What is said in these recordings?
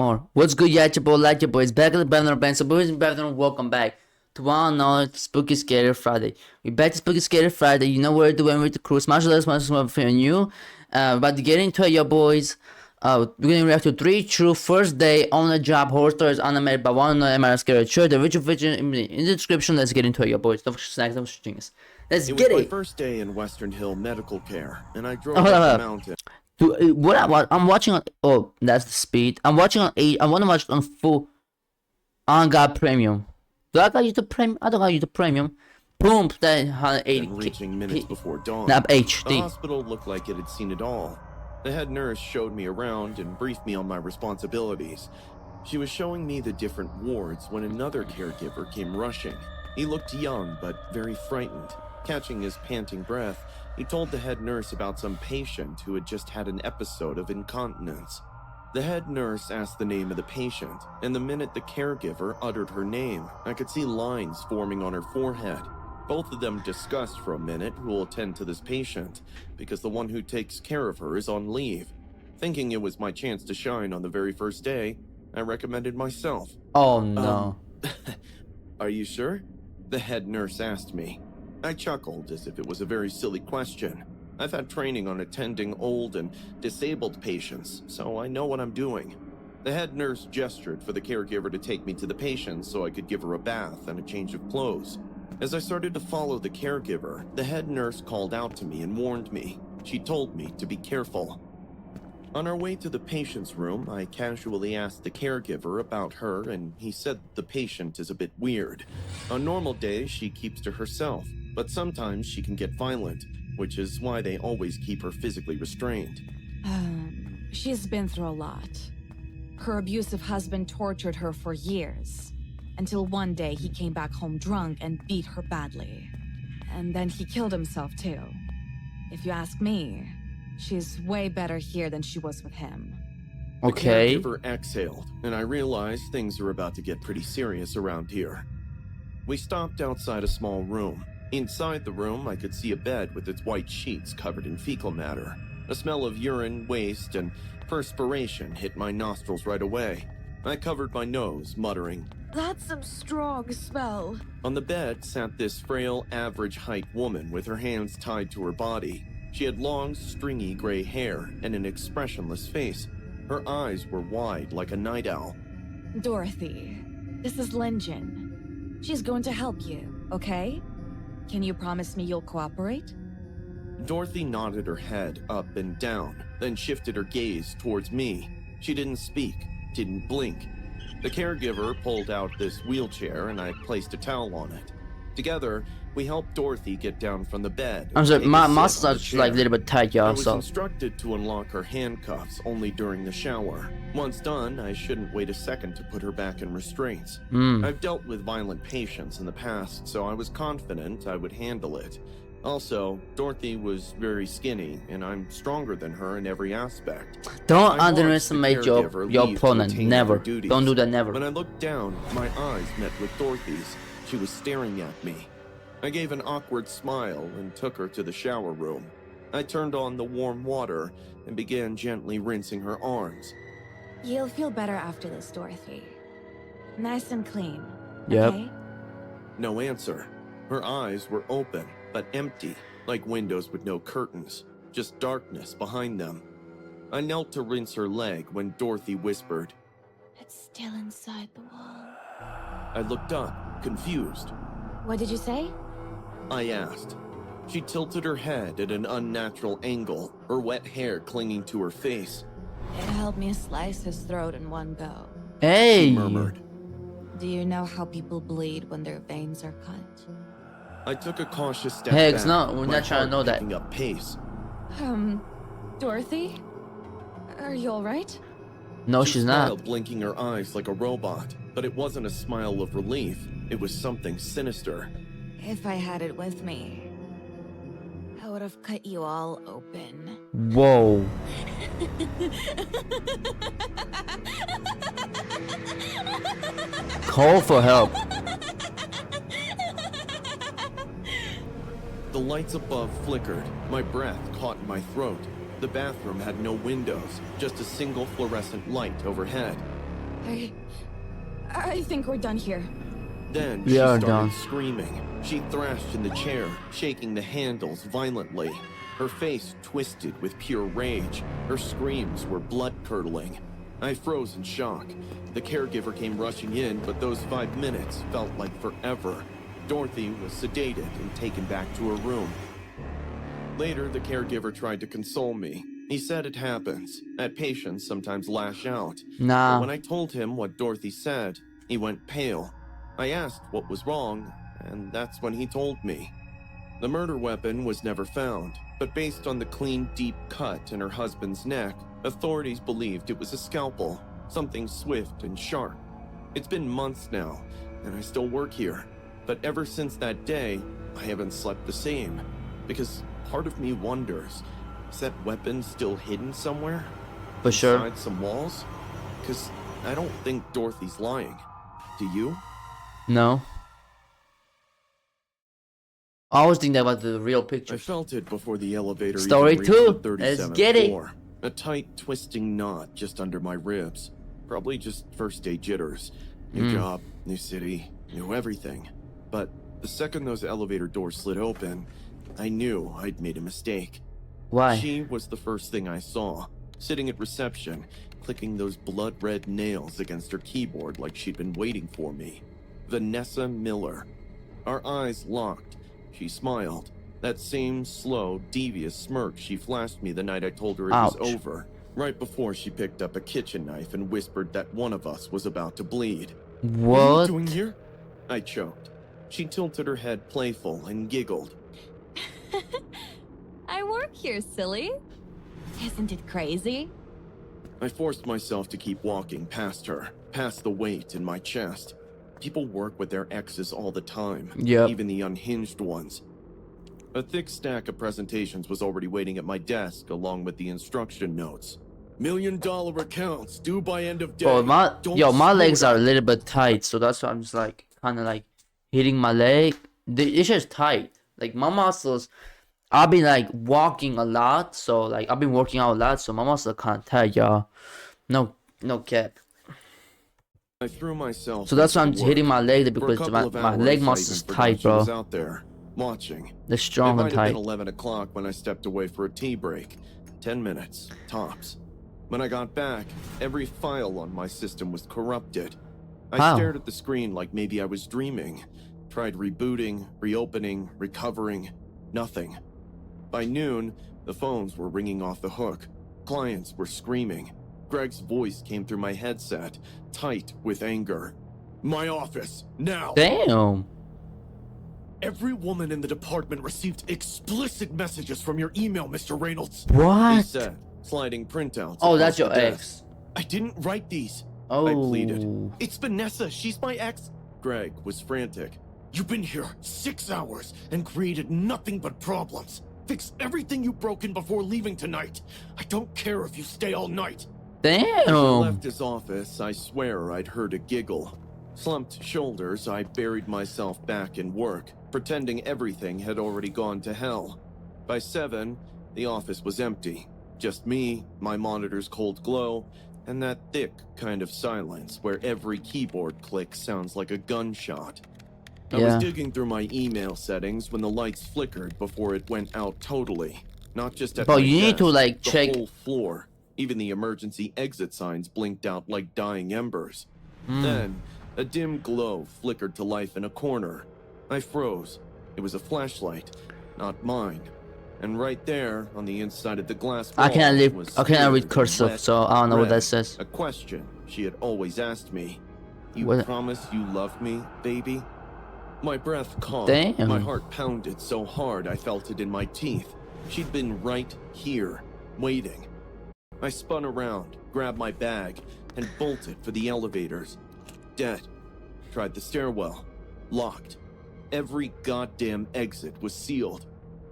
more. What's good, yeah, your boy, like your boys, back at the Banner Band. So, boys and brethren, welcome back to one another Spooky Scary Friday. We're back to Spooky Scary Friday. You know what we're doing with the crew. Smash the like, smash the for new. About to get into it, your boys. We're gonna react to 3 true first day on the job horror stories animated by one another MR Scary Show. The original video in the description. Let's get into it, your boys. Don't forget snacks, don't forget genius. Let's It get was my it. first day in Western Hill Medical Care, and I drove Hold up up. the mountain. I'm watching on. Oh, that's the speed. I'm watching on 8. I want to watch on full. I got premium. Do I got you the premium? I don't got you the premium. Boom, that 180. And reaching minutes before dawn. Not The HD. hospital looked like it had seen it all. The head nurse showed me around and briefed me on my responsibilities. She was showing me the different wards when another caregiver came rushing. He looked young, but very frightened. Catching his panting breath, he told the head nurse about some patient who had just had an episode of incontinence. The head nurse asked the name of the patient, and the minute the caregiver uttered her name, I could see lines forming on her forehead. Both of them discussed for a minute who will attend to this patient, because the one who takes care of her is on leave. Thinking it was my chance to shine on the very first day, I recommended myself. Oh no. Are you sure? The head nurse asked me. I chuckled as if it was a very silly question. I've had training on attending old and disabled patients, so I know what I'm doing. The head nurse gestured for the caregiver to take me to the patient so I could give her a bath and a change of clothes. As I started to follow the caregiver, the head nurse called out to me and warned me. She told me to be careful. On our way to the patient's room, I casually asked the caregiver about her, and he said the patient is a bit weird. On normal days, she keeps to herself, but sometimes she can get violent, which is why they always keep her physically restrained. She's been through a lot. Her abusive husband tortured her for years, until one day he came back home drunk and beat her badly. And then he killed himself too. If you ask me, she's way better here than she was with him. Okay. The caregiver exhaled, and I realized things are about to get pretty serious around here. We stopped outside a small room. Inside the room, I could see a bed with its white sheets covered in fecal matter. A smell of urine, waste, and perspiration hit my nostrils right away. I covered my nose, muttering. That's some strong smell. On the bed sat this frail, average-height woman with her hands tied to her body. She had long, stringy gray hair and an expressionless face. Her eyes were wide like a night owl. Dorothy, this is Linjin. She's going to help you, okay? Can you promise me you'll cooperate? Dorothy nodded her head up and down, then shifted her gaze towards me. She didn't speak, didn't blink. The caregiver pulled out this wheelchair and I placed a towel on it. Together, we helped Dorothy get down from the bed. I'm sorry, take a my sit on muscles the are just like a chair. little bit tight, I y'all. was So instructed to unlock her handcuffs only during the shower. Once done, I shouldn't wait a second to put her back in restraints. I've dealt with violent patients in the past, so I was confident I would handle it. Also, Dorothy was very skinny, and I'm stronger than her in every aspect. don't I watched the underestimate your caregiver your leave to opponent. attend Never. her duties. Don't do that. Never. When I looked down, my eyes met with Dorothy's. She was staring at me. I gave an awkward smile and took her to the shower room. I turned on the warm water and began gently rinsing her arms. You'll feel better after this, Dorothy. Nice and clean. Yep. Okay? No answer. Her eyes were open, but empty, like windows with no curtains, just darkness behind them. I knelt to rinse her leg when Dorothy whispered. It's still inside the wall. I looked up, confused. What did you say? I asked. She tilted her head at an unnatural angle, her wet hair clinging to her face. It helped me slice his throat in one go. Hey. She murmured. Do you know how people bleed when their veins are cut? I took a cautious step Heck, back, no, we're my not trying to heart know that. picking up pace. Dorothy? Are you alright? No, She she's smiled, not. blinking her eyes like a robot, but it wasn't a smile of relief. It was something sinister. If I had it with me, I would have cut you all open. Whoa. Call for help. The lights above flickered. My breath caught in my throat. The bathroom had no windows, just a single fluorescent light overhead. I think we're done here. Then We she are started done. screaming. She thrashed in the chair, shaking the handles violently. Her face twisted with pure rage. Her screams were blood-curdling. I froze in shock. The caregiver came rushing in, but those 5 minutes felt like forever. Dorothy was sedated and taken back to her room. Later, the caregiver tried to console me. He said it happens, that patients sometimes lash out. But Nah. when I told him what Dorothy said, he went pale. I asked what was wrong, and that's when he told me. The murder weapon was never found, but based on the clean, deep cut in her husband's neck, authorities believed it was a scalpel, something swift and sharp. It's been months now, and I still work here. But ever since that day, I haven't slept the same. Because part of me wonders, is that weapon still hidden somewhere? For sure. Inside some walls? Because I don't think Dorothy's lying. Do you? No. I always think that about the real I pictures. felt it before the elevator Story even reached two. the Let's 37th get it. floor. A tight, twisting knot just under my ribs. Probably just first day jitters. New job, new city, new everything. But the second those elevator doors slid open, I knew I'd made a mistake. Why? She was the first thing I saw, sitting at reception, clicking those blood-red nails against her keyboard like she'd been waiting for me. Vanessa Miller. Our eyes locked. She smiled. That same slow, devious smirk she flashed me the night I told her it Ouch. was over. Right before she picked up a kitchen knife and whispered that one of us was about to bleed. What are you What? doing here? I choked. She tilted her head playful and giggled. I work here, silly. Isn't it crazy? I forced myself to keep walking past her, past the weight in my chest. People work with their exes all the time, Yep. even the unhinged ones. A thick stack of presentations was already waiting at my desk, along with the instruction notes. $1 million accounts due by end of day. Bro, my Don't my screw legs it are up. a little bit tight, so that's why I'm just like kind of like hitting my leg. It's just tight. Like my muscles, I've been like walking a lot, so like I've been working out a lot, so my muscles are kind of tight, y'all. No cap. I threw myself. So that's why I'm into hitting work. my leg For a because couple my, of my hours, leg I muscles even forgot tight, she was bro. out there, watching. They're strong It and might have been tight. 11 o'clock when I stepped away for a tea break. 10 minutes, tops. When I got back, every file on my system was corrupted. I How? stared at the screen like maybe I was dreaming. Tried rebooting, reopening, recovering. Nothing. By noon, the phones were ringing off the hook. Clients were screaming. Greg's voice came through my headset, tight with anger. My office, now! Damn. Every woman in the department received explicit messages from your email, Mr. Reynolds. He What? said, sliding printouts. Oh, across that's your the desk. ex. I didn't write these. Oh. I pleaded. It's Vanessa. She's my ex. Greg was frantic. You've been here 6 hours and created nothing but problems. Fix everything you broke in before leaving tonight. I don't care if you stay all night. As I Damn. left his office, I swear I'd heard a giggle. Slumped shoulders, I buried myself back in work, pretending everything had already gone to hell. By 7, the office was empty. Just me, my monitor's cold glow, and that thick kind of silence where every keyboard click sounds like a gunshot. I Yeah. was digging through my email settings when the lights flickered before it went out totally. Not just at But my you need to desk, like the check. whole floor. Even the emergency exit signs blinked out like dying embers. Mm. Then, a dim glow flickered to life in a corner. I froze. It was a flashlight, not mine. And right there, on the inside of the glass wall, I cannot read. was I cannot read smeared in cursive, wet so I don't know what red. that says. A question she had always asked me. You What- promise you love me, baby? My breath caught. Damn. My heart pounded so hard I felt it in my teeth. She'd been right here, waiting. I spun around, grabbed my bag, and bolted for the elevators. Dead. Tried the stairwell. Locked. Every goddamn exit was sealed.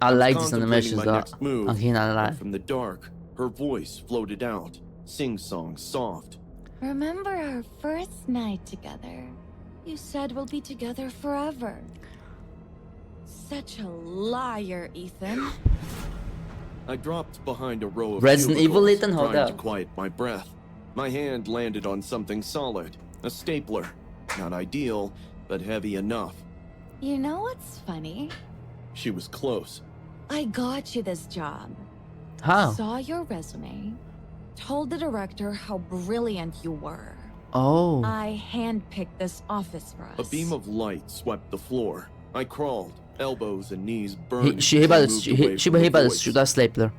I like this Contemplating animation, my though. next move, I cannot when lie. from the dark, her voice floated out, sing-song soft. Remember our first night together? You said we'll be together forever. Such a liar, Ethan. I dropped behind a row of Resident Evil, cubicles, Ethan? Hold trying to up. quiet my breath. My hand landed on something solid, a stapler. Not ideal, but heavy enough. You know what's funny? She was close. I got you this job. How? Saw your resume. Told the director how brilliant you were. Oh. I handpicked this office for us. A beam of light swept the floor. I crawled, elbows and knees burned. She as I about moved to away she from the about to voice. shoot that stapler.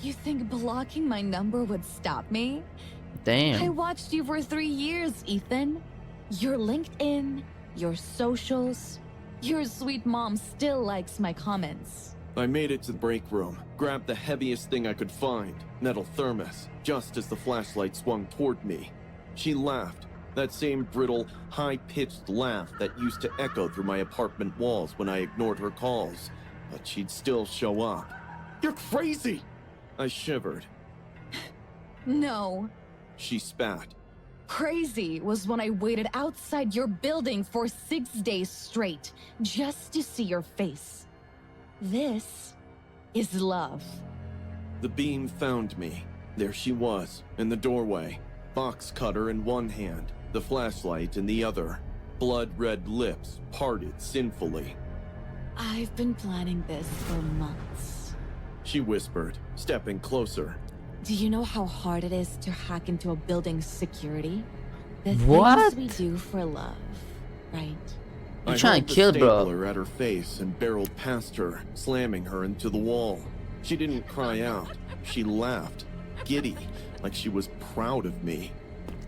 You think blocking my number would stop me? I Damn. watched you for 3 years, Ethan. Your LinkedIn, your socials. Your sweet mom still likes my comments. I made it to the break room, grabbed the heaviest thing I could find, metal thermos, just as the flashlight swung toward me. She laughed, that same brittle, high-pitched laugh that used to echo through my apartment walls when I ignored her calls. But she'd still show up. You're crazy! I shivered. No. She spat. Crazy was when I waited outside your building for 6 days straight just to see your face. This is love. The beam found me. There she was, in the doorway. Box cutter in one hand, the flashlight in the other. Blood-red lips parted sinfully. I've been planning this for months. She whispered, stepping closer. Do you know how hard it is to hack into a building's security? The What? things we do for love, right? You're I trying hurled to the kill, bro. stapler at her face and barreled past her, slamming her into the wall. She didn't cry out. She laughed, giddy, like she was proud of me.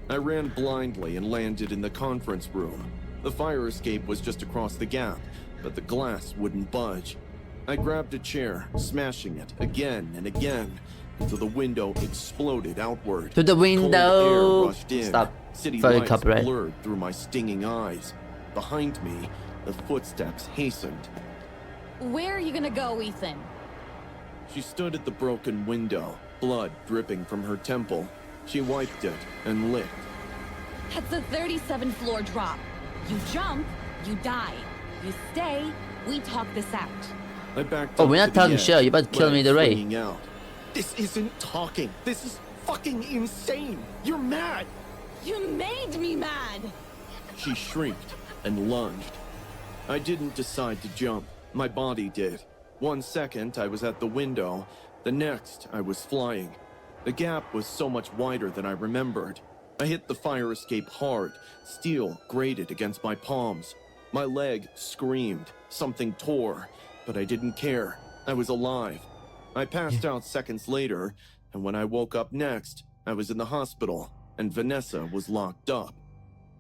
I ran blindly and landed in the conference room. The fire escape was just across the gap, but the glass wouldn't budge. I grabbed a chair, smashing it again and again, until the window exploded outward. To the Cold air window. rushed in. Stop. City Fucking lights copyright. blurred through my stinging eyes. Behind me, the footsteps hastened. Where are you gonna go, Ethan? She stood at the broken window, blood dripping from her temple. She wiped it and licked. That's a 37th floor drop. You jump, you die. You stay, we talk this out. I backed Oh, up we're to not the talking edge, shit. You're about to kill me legs either way. swinging out. This isn't talking. This is fucking insane. You're mad. You made me mad! She shrieked and lunged. I didn't decide to jump. My body did. 1 second, I was at the window. The next, I was flying. The gap was so much wider than I remembered. I hit the fire escape hard. Steel grated against my palms. My leg screamed. Something tore. But I didn't care. I was alive. I passed out seconds later, and when I woke up next, I was in the hospital, and Vanessa was locked up.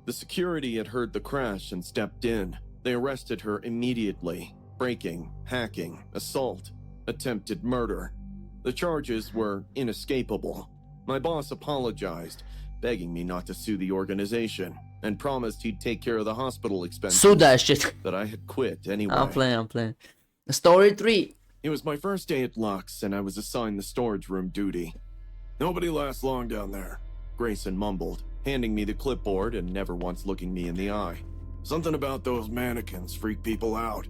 The security had heard the crash and stepped in. They arrested her immediately. Breaking, hacking, assault, attempted murder. The charges were inescapable. My boss apologized, begging me not to sue the organization, and promised he'd take care of the hospital expenses. So that shit. But I had quit anyway. I'm playing. Story 3. It was my first day at Lux, and I was assigned the storage room duty. Nobody lasts long down there, Grayson mumbled, handing me the clipboard and never once looking me in the eye. Something about those mannequins freak people out.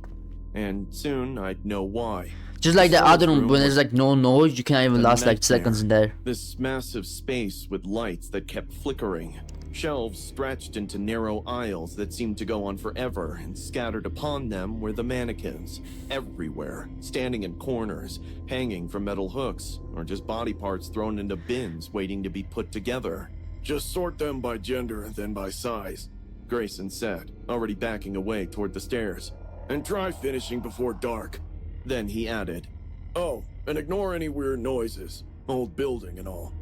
And soon I'd know why. Just like the storage other one, room when was there's like no noise, you can't even a last like nightmare. seconds in there. This massive space with lights that kept flickering. Shelves stretched into narrow aisles that seemed to go on forever, and scattered upon them were the mannequins. Everywhere, standing in corners, hanging from metal hooks, or just body parts thrown into bins waiting to be put together. Just sort them by gender and then by size, Grayson said, already backing away toward the stairs. And try finishing before dark. Then he added, "Oh, and ignore any weird noises. Old building and all."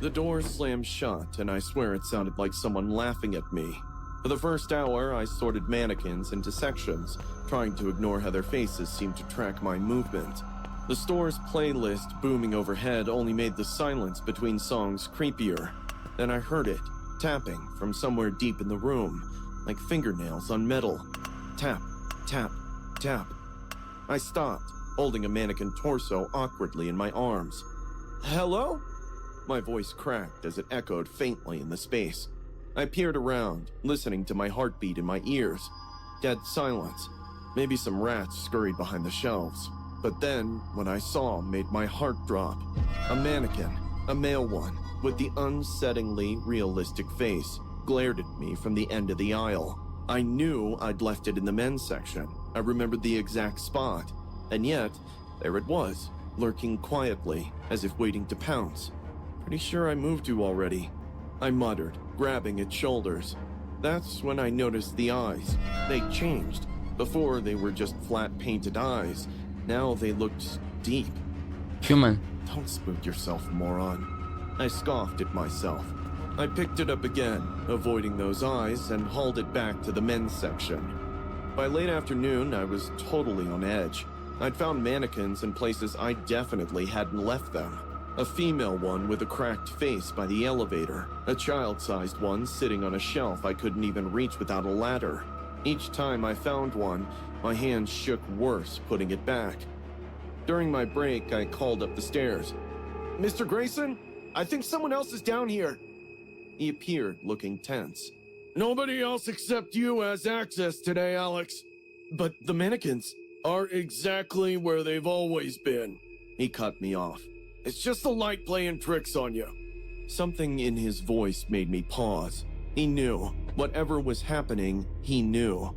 The door slammed shut, and I swear it sounded like someone laughing at me. For the first hour, I sorted mannequins into sections, trying to ignore how their faces seemed to track my movement. The store's playlist booming overhead only made the silence between songs creepier. Then I heard it, tapping from somewhere deep in the room, like fingernails on metal. Tap, tap, tap. I stopped, holding a mannequin torso awkwardly in my arms. "Hello?" My voice cracked as it echoed faintly in the space. I peered around, listening to my heartbeat in my ears. Dead silence. Maybe some rats scurried behind the shelves. But then, what I saw made my heart drop. A mannequin, A male one, with the unsettlingly realistic face, glared at me from the end of the aisle. I knew I'd left it in the men's section. I remembered the exact spot. And yet, there it was, lurking quietly, as if waiting to pounce. Pretty sure I moved you already. I muttered, grabbing at shoulders. That's when I noticed the eyes. They changed. Before, they were just flat painted eyes. Now they looked deep. Human. Don't spook yourself, moron. I scoffed at myself. I picked it up again, avoiding those eyes, and hauled it back to the men's section. By late afternoon, I was totally on edge. I'd found mannequins in places I definitely hadn't left them. A female one with a cracked face by the elevator, a child-sized one sitting on a shelf I couldn't even reach without a ladder. Each time I found one, my hands shook worse putting it back. During my break, I called up the stairs. "Mr. Grayson? I think someone else is down here." He appeared, looking tense. "Nobody else except you has access today, Alex. But the mannequins are exactly where they've always been." He cut me off. "It's just the light playing tricks on you." Something in his voice made me pause. He knew. Whatever was happening, he knew.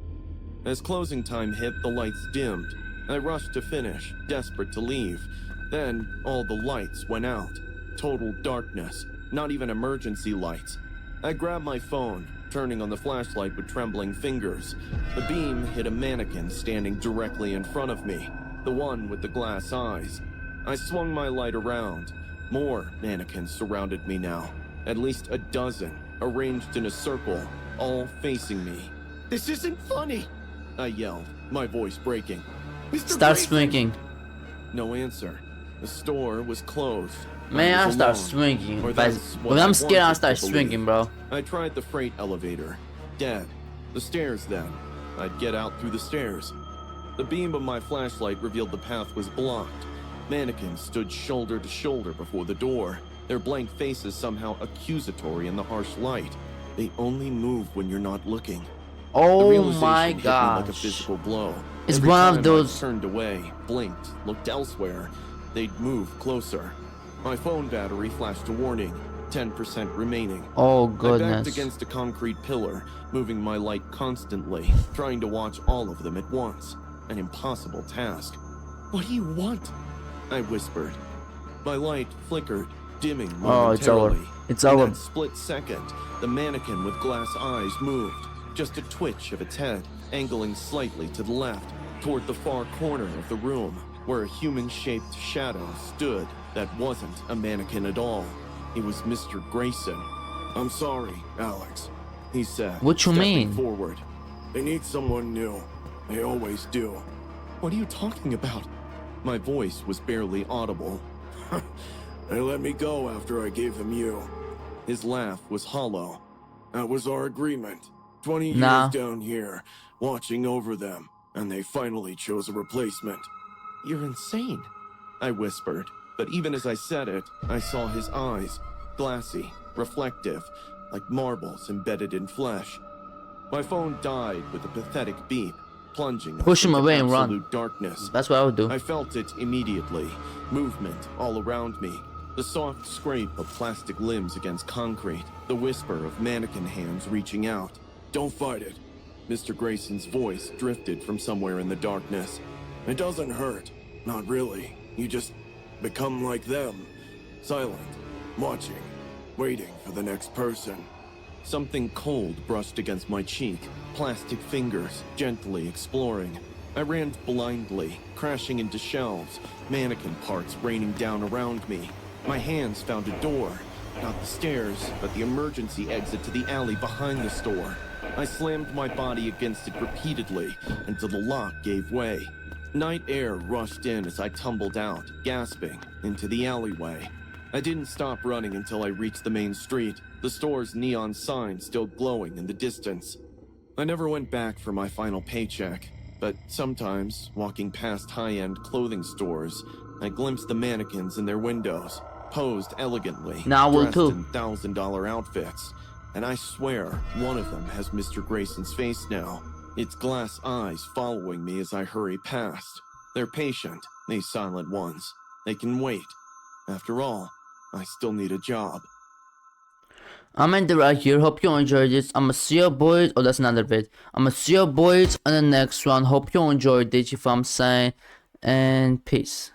As closing time hit, the lights dimmed. I rushed to finish, desperate to leave. Then, all the lights went out. Total darkness. Not even emergency lights. I grabbed my phone, turning on the flashlight with trembling fingers. The beam hit a mannequin standing directly in front of me, the one with the glass eyes. I swung my light around. More mannequins surrounded me now. At least a dozen, arranged in a circle, all facing me. "This isn't funny!" I yelled, my voice breaking. "Mr. Start Grayson!" swinging. No answer. The store was closed. Man, I was start alone. swinging. Or If I- that's what When I'm I scared, I wanted start to believe. swinging, bro. I tried the freight elevator. Dead. The stairs then. I'd get out through the stairs. The beam of my flashlight revealed the path was blocked. Mannequins stood shoulder to shoulder before the door, their blank faces somehow accusatory in the harsh light. They only move when you're not looking. The Oh realization my hit me like a gosh. physical blow. It's Every one of time I those- turned away, blinked, looked elsewhere, they'd move closer. My phone battery flashed a warning, 10% remaining. Oh I backed goodness. against a concrete pillar, moving my light constantly, trying to watch all of them at once. An impossible task. "What do you want?" I whispered. My light flickered, dimming Oh, it's over. momentarily. It's In over. that split second, the mannequin with glass eyes moved. Just a twitch of its head, angling slightly to the left, toward the far corner of the room, where a human-shaped shadow stood that wasn't a mannequin at all. It was Mr. Grayson. "I'm sorry, Alex," he said, What you stepping mean? forward. "They need someone new. They always do." "What are you talking about?" My voice was barely audible. "They let me go after I gave them you." His laugh was hollow. "That was our agreement. 20 Nah. years down here, watching over them, and they finally chose a replacement." "You're insane," I whispered. But even as I said it, I saw his eyes, glassy, reflective, like marbles embedded in flesh. My phone died with a pathetic beep, plunging us Push him into away and run. absolute darkness. That's what I would do. I felt it immediately. Movement all around me. The soft scrape of plastic limbs against concrete. The whisper of mannequin hands reaching out. "Don't fight it." Mr. Grayson's voice drifted from somewhere in the darkness. "It doesn't hurt. Not really. You just become like them. Silent. Watching. Waiting for the next person." Something cold brushed against my cheek. Plastic fingers gently exploring. I ran blindly, crashing into shelves, mannequin parts raining down around me. My hands found a door. Not the stairs, but the emergency exit to the alley behind the store. I slammed my body against it repeatedly until the lock gave way. Night air rushed in as I tumbled out, gasping, into the alleyway. I didn't stop running until I reached the main street, the store's neon sign still glowing in the distance. I never went back for my final paycheck, but sometimes, walking past high-end clothing stores, I glimpsed the mannequins in their windows, posed elegantly, Nah, I will dressed too. in $1,000 outfits. And I swear, one of them has Mr. Grayson's face now, its glass eyes following me as I hurry past. They're patient, these silent ones. They can wait. After all, I still need a job. I'm Andy right here. Hope you enjoyed this. I'ma see you boys. Oh, that's another bit. I'ma see you boys on the next one. Hope you enjoyed it. If I'm saying, and peace.